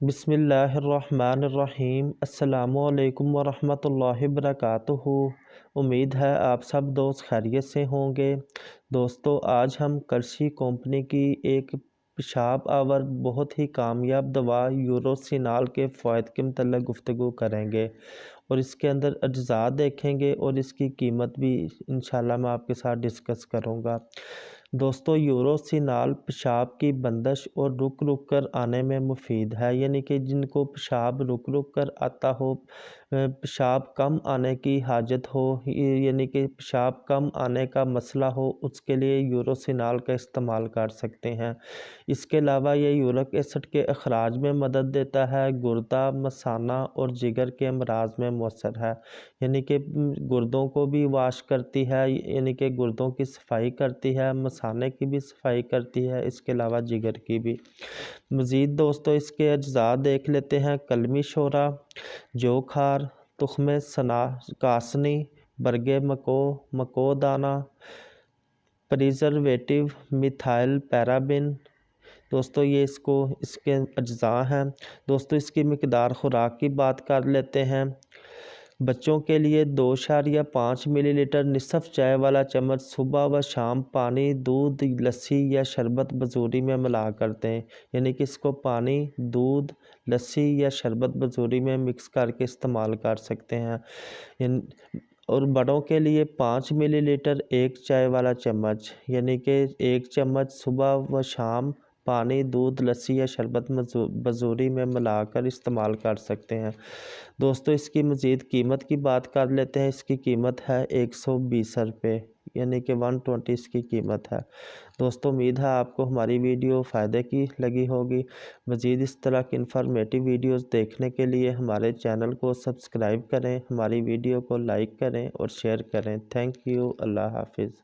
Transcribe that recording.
बिस्मिल्लाहिर्रहमानिर्रहीम। अस्सलामु अलैकुम वरहमतुल्लाहि वबरकातुहू। उम्मीद है आप सब दोस्त खैरियत से होंगे। दोस्तों, आज हम करशी कंपनी की एक पेशाब आवर बहुत ही कामयाब दवा यूरोसिनाल के फ़ायदे के मतलब गुफ्तगू करेंगे और इसके अंदर अज्जा देखेंगे और इसकी कीमत भी इंशाल्लाह मैं आपके साथ डिस्कस करूँगा। दोस्तों, यूरोसिनाल पेशाब की बंदिश और रुक रुक कर आने में मुफीद है, यानी कि जिनको पेशाब रुक रुक कर आता हो, पेशाब कम आने की हाजत हो, यानी कि पेशाब कम आने का मसला हो, उसके लिए यूरोसिनाल का इस्तेमाल कर सकते हैं। इसके अलावा ये यूरिक एसिड के अखराज में मदद देता है, गुर्दा, मसाना और जिगर के अमराज में मौसर है, यानी कि गुर्दों को भी वाश करती है, यानी कि गुर्दों की सफाई करती है, मसाने की भी सफाई करती है, इसके अलावा जिगर की भी। मज़ीद दोस्तों, इसके अज्जा देख लेते हैं। कलमी शोरा, जौ खार, तुख्म सना कासनी, बरगे मको दाना, प्रिजर्वेटिव, मिथाइल पैराबिन। दोस्तों, ये इसके अज्जा हैं। दोस्तों, इसकी मिकदार खुराक की बात कर लेते हैं। बच्चों के लिए 2.5 मिलीलीटर निसफ चाय वाला चम्मच सुबह व शाम पानी, दूध, लस्सी या शरबत बजूरी में मिला कर दें, यानी कि इसको पानी, दूध, लस्सी या शरबत बजूरी में मिक्स करके इस्तेमाल कर सकते हैं। और बड़ों के लिए 5 मिलीलीटर एक चाय वाला चम्मच, यानी कि एक चम्मच सुबह व शाम पानी, दूध, लस्सी या शरबत बजूरी में मिलाकर इस्तेमाल कर सकते हैं। दोस्तों, इसकी मज़ीद कीमत की बात कर लेते हैं। इसकी कीमत है 120 रुपये, यानी कि 120 इसकी कीमत है। दोस्तों, उम्मीद है आपको हमारी वीडियो फ़ायदे की लगी होगी। मज़ीद इस तरह की इन्फॉर्मेटिव वीडियोस देखने के लिए हमारे चैनल को सब्सक्राइब करें, हमारी वीडियो को लाइक करें और शेयर करें। Thank you. अल्लाह हाफिज़।